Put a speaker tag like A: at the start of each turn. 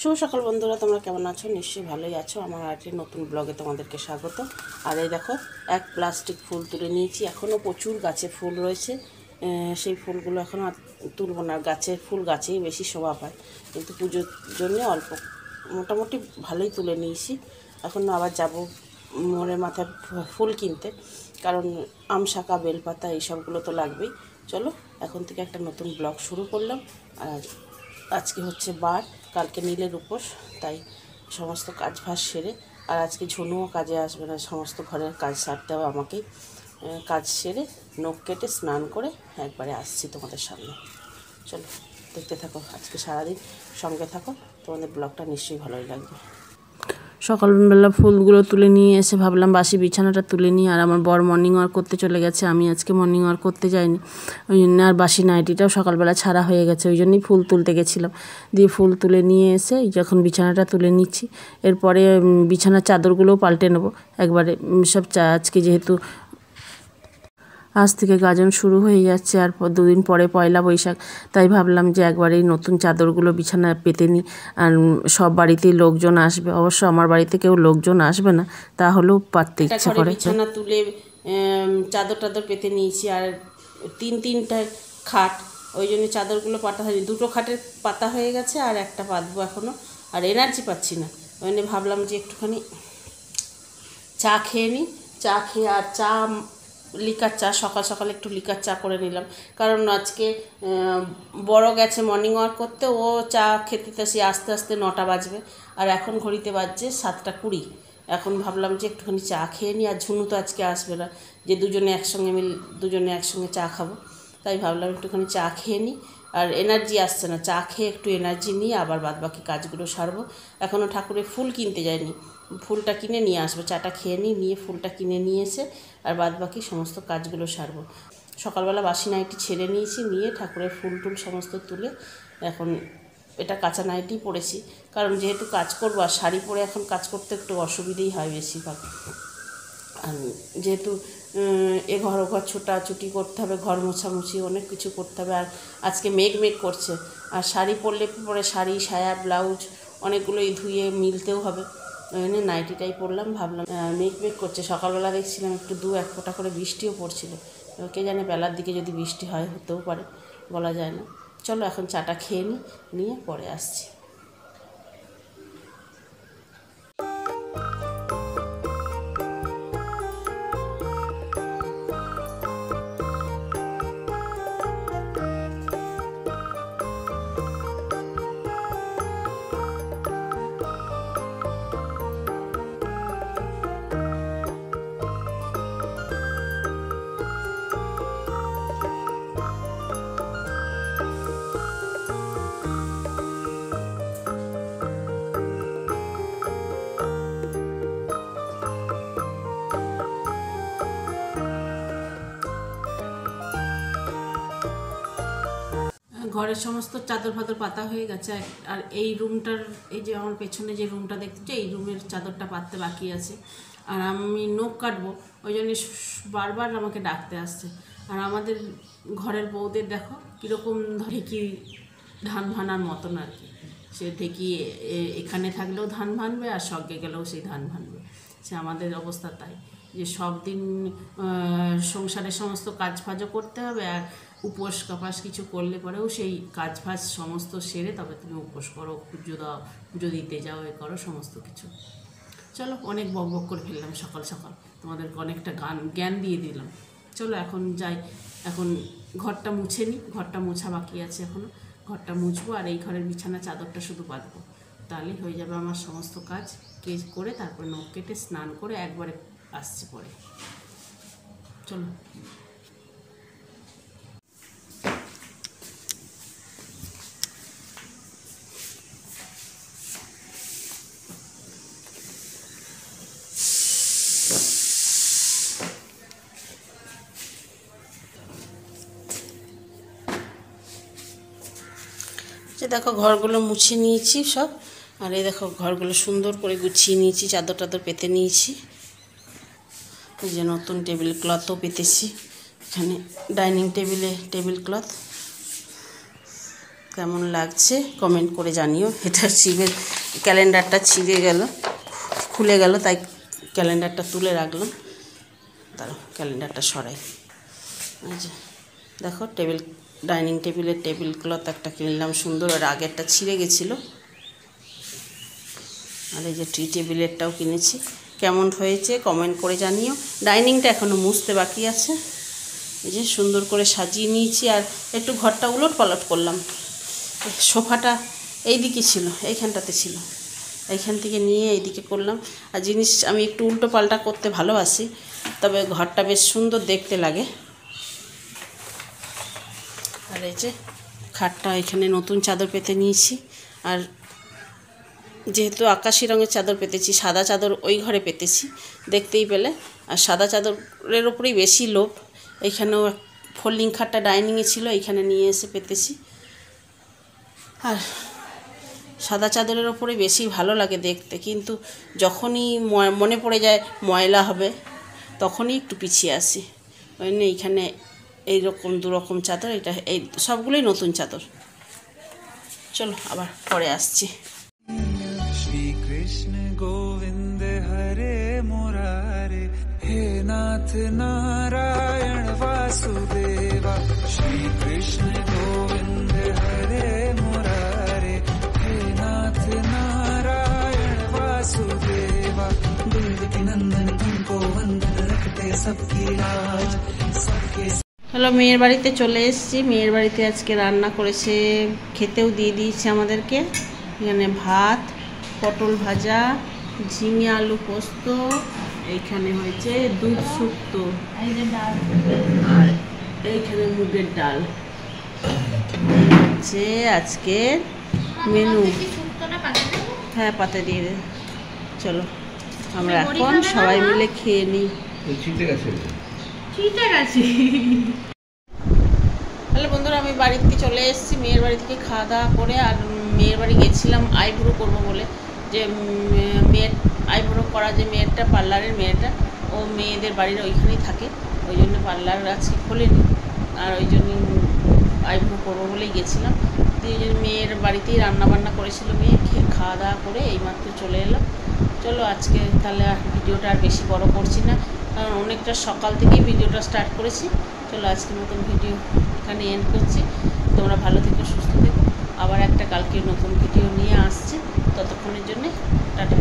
A: শুভ সকাল বন্ধুরা, তোমরা কেমন আছো? নিশ্চয়ই ভালোই আছো। আমার আজকে নতুন ব্লগে তোমাদেরকে স্বাগত। আর এই দেখো, এক প্লাস্টিক ফুল তুলে নিয়েছি। এখনও প্রচুর গাছে ফুল রয়েছে। সেই ফুলগুলো এখনও আর তুলবো না। গাছের ফুল গাছেই বেশি শোভা পায়, কিন্তু পুজোর জন্য অল্প মোটামুটি ভালোই তুলে নিয়েছি। এখন আবার যাব মোড়ের মাথায় ফুল কিনতে, কারণ আম শাঁকা বেলপাতা এইসবগুলো তো লাগবেই। চলো এখন থেকে একটা নতুন ব্লগ শুরু করলাম। আর আজকে হচ্ছে বার, কালকে নীলের উপোস, তাই সমস্ত কাজ ভাজ সেরে, আর আজকে ঝুনুও কাজে আসবে না, সমস্ত ঘরের কাজ সারতে হবে আমাকেই। কাজ সেরে নখ কেটে স্নান করে একবারে আসছি তোমাদের সামনে। চলো দেখতে থাকো, আজকে সারাদিন সঙ্গে থাকো, তোমাদের ব্লগটা নিশ্চয়ই ভালোই লাগবে। সকালবেলা ফুলগুলো তুলে নিয়ে এসে ভাবলাম বাসি বিছানাটা তুলে নিই। আর আমার বর মর্নিং ওয়াক করতে চলে গেছে, আমি আজকে মর্নিং ওয়াক করতে যাইনি, ওই জন্য। আর বাসি নাইটিটাও সকালবেলা ছাড়া হয়ে গেছে, ওই জন্যই ফুল তুলতে গেছিলাম। দিয়ে ফুল তুলে নিয়ে এসে যখন বিছানাটা তুলে নিচ্ছি, এরপরে বিছানার চাদরগুলোও পাল্টে নেবো একবারে। সব আজকে যেহেতু আজ থেকে গাজন শুরু হয়ে যাচ্ছে, আর দুদিন পরে পয়লা বৈশাখ, তাই ভাবলাম যে একবারেই নতুন চাদরগুলো বিছানায় পেতে নিই। আর সব বাড়িতেই লোকজন আসবে, অবশ্য আমার বাড়িতে কেউ লোকজন আসবে না, তাহলেও পাততে ইচ্ছে করে। বিছানা তুলে চাদর টাদর পেতে নিয়েছি, আর তিনটা খাট, ওই জন্য চাদরগুলো পাতা হয়নি। দুটো খাটের পাতা হয়ে গেছে, আর একটা পাতবো এখনও। আর এনার্জি পাচ্ছি না, ওই জন্য ভাবলাম যে একটুখানি চা খেয়ে নিই। চা খেয়ে, আর চা লিকার চা, সকাল সকাল একটু লিকার চা করে নিলাম, কারণ আজকে বড় গেছে মর্নিং ওয়াক করতে, ও চা খেতে সে আস্তে আস্তে 9টা বাজবে, আর এখন ঘড়িতে বাজছে 7টা 20। এখন ভাবলাম যে একটুখানি চা খেয়ে নিই। আর ঝুনু তো আজকে আসবে না, যে দুজনে একসঙ্গে চা খাবো, তাই ভাবলাম একটুখানি চা খেয়ে নিই। আর এনার্জি আসছে না, চা খেয়ে একটু এনার্জি নিয়ে আবার বাদবাকি কাজগুলো সারবো। এখনও ঠাকুরের ফুল কিনতে যাইনি, ফুলটা কিনে নিয়ে আসবো। চাটা খেয়ে নিয়ে ফুলটা কিনে নিয়ে এসে আর বাদবাকি সমস্ত কাজগুলো সারবো। সকালবেলা বাসি নাইটি ছেড়ে নিয়েছি, নিয়ে ঠাকুরের ফুল টুল সমস্ত তুলে এখন এটা কাঁচা নাইটি পরেছি, কারণ যেহেতু কাজ করবো, আর শাড়ি পরে এখন কাজ করতে একটু অসুবিধেই হয় বেশিরভাগ। আর যেহেতু এ ঘর ও ঘর ছোটাছুটি করতে হবে, ঘর মোছামুছি অনেক কিছু করতে হবে। আর আজকে মেঘ করছে, আর শাড়ি পরলে পরে শাড়ি সায়া ব্লাউজ অনেকগুলোই ধুয়ে মিলতেও হবে, ওই জন্য নাইটিটাই পরলাম। ভাবলাম মেঘ করছে, সকালবেলা দেখছিলাম একটু 1 ফোঁটা করে বৃষ্টিও পড়ছিল। কে জানে বেলার দিকে যদি বৃষ্টি হয়, হতেও পারে, বলা যায় না। চলো এখন চাটা খেয়ে নিয়ে পরে আসছি। ঘরের সমস্ত চাদর ফাদর পাতা হয়ে গেছে, আর এই রুমটার, এই যে আমার পেছনে যে রুমটা দেখতে, এই রুমের চাদরটা পাততে বাকি আছে। আর আমি নখ কাটবো, ওই জন্য বারবার আমাকে ডাকতে আসছে। আর আমাদের ঘরের বউদের দেখো কীরকম ঢেকি ধান ভানার মতন আর কি। সে ঢেকি এখানে থাকলেও ধান ভানবে, আর স্বর্গে গেলেও সেই ধান ভানবে। সে আমাদের অবস্থা তাই, যে সব দিন সংসারের সমস্ত কাজ ফাজও করতে হবে, আর উপোস কাপাস কিছু করলে পরেও সেই কাজ ফাজ সমস্ত সেরে তবে তুমি উপোস করো, পুজো দাও, পুজো দিতে যাও, এ করো সমস্ত কিছু। চলো, অনেক বক বক করে ফেললাম সকাল সকাল, তোমাদেরকে অনেকটা জ্ঞান দিয়ে দিলাম। চলো এখন যাই, এখন ঘরটা মুছে নিই, ঘরটা মোছা বাকি আছে এখনও, ঘরটা মুছবো। আর এই ঘরের বিছানা চাদরটা শুধু পাতবো, তাহলেই হয়ে যাবে আমার সমস্ত কাজ করে। তারপরে নখ কেটে স্নান করে একবারে আসছি পরে। চলো। দেখো ঘরগুলো মুছে নিয়েছি সব, আর এই দেখো ঘরগুলো সুন্দর করে গুছিয়ে নিয়েছি, চাদর টাদর পেতে নিয়েছি। এই যে নতুন টেবিল ক্লথও পেতেছি, এখানে ডাইনিং টেবিলে টেবিল ক্লথ। কেমন লাগছে কমেন্ট করে জানিও। এটা শিবের ক্যালেন্ডারটা ছিঁড়ে গেল, খুলে গেল, তাই ক্যালেন্ডারটা তুলে রাখলাম। তারপর ক্যালেন্ডারটা সরাই। দেখো ডাইনিং টেবিলের টেবিল ক্লথ একটা কিনলাম সুন্দর, আর আগেরটা ছিঁড়ে গেছিলো। আর এই যে টি টেবিলেরটাও কিনেছি। কেমন হয়েছে কমেন্ট করে জানিও। ডাইনিংটা এখনও মুছতে বাকি আছে। এই যে সুন্দর করে সাজিয়ে নিয়েছি, আর একটু ঘরটা উলট পালট করলাম। সোফাটা এইদিকে ছিল, এইখানটাতে ছিল, এইখান থেকে নিয়ে এইদিকে করলাম। আর জিনিস আমি একটু উল্টো পাল্টা করতে ভালোবাসি, তবে ঘরটা বেশ সুন্দর দেখতে লাগে। আর এই যে খাটটা এখানে নতুন চাদর পেতে নিয়েছি, আর যেহেতু আকাশি রঙের চাদর পেতেছি, সাদা চাদর ওই ঘরে পেতেছি, দেখতেই পেলে। আর সাদা চাদরের ওপরেই বেশি লোভ। এইখানেও ফোল্ডিং খাটটা ডাইনিংয়ে ছিল, এইখানে নিয়ে এসে পেতেছি। আর সাদা চাদরের ওপরে বেশি ভালো লাগে দেখতে, কিন্তু যখনই মনে পড়ে যায় ময়লা হবে, তখনই একটু পিছিয়ে আসি। ওই জন্য এইখানে এইরকম দুরকম চাদর, এটা এই সবগুলোই নতুন চাদর। চলো আবার পরে আসছি।
B: श्री कृष्ण गोविंद हरे मुरारे, हे नाथ नारायण वासुदेवा। श्री कृष्ण गोविंद हरे मुरारे, हे नाथ नारायण वासुदेवा। देवकी नंदन तुमको वंदन, रखते सबकी लाज, सबके।
A: হ্যালো, মেয়ের বাড়িতে চলে এসেছি। মেয়ের বাড়িতে আজকে রান্না করেছে, খেতেও দিয়ে দিয়েছে আমাদেরকে। এখানে ভাত, পটল ভাজা, ঝিঙে আলু পোস্ত, এইখানে হয়েছে দুধ শুক্তো, আর এইখানে মুগের ডাল। এই হচ্ছে আজকের মেনু। হ্যাঁ, পাতে দিয়ে দে। চলো আমরা এখন সবাই মিলে খেয়ে নিই। হ্যালো বন্ধুরা, আমি বাড়ি থেকে চলে এসেছি। মেয়ের বাড়ি থেকে খাওয়া দাওয়া করে, আর মেয়ের বাড়ি গেছিলাম আইব্রো করবো বলে। যে মেয়ের আইব্রো করা, যে মেয়েরটা পার্লারের মেয়েটা, ও মেয়েদের বাড়ির ওইখানেই থাকে, ওই জন্য পার্লার আজকে খোলেনি, আর ওই জন্যই আইব্রো করবো বলেই গেছিলাম। দিয়ে মেয়ের বাড়িতেই রান্নাবান্না করেছিল মেয়ে, খাওয়া দাওয়া করে এইমাত্র চলে এলাম। চলো আজকে তাহলে ভিডিওটা আর বেশি বড় করছি না, কারণ অনেকটা সকাল থেকেই ভিডিওটা স্টার্ট করেছি। চলো আজকের মতন ভিডিও এখানে এন্ড করছি। তোমরা ভালো থেকো, সুস্থ থেকো। আবার একটা কালকে নতুন ভিডিও নিয়ে আসছি। ততক্ষণের জন্যে টাটা।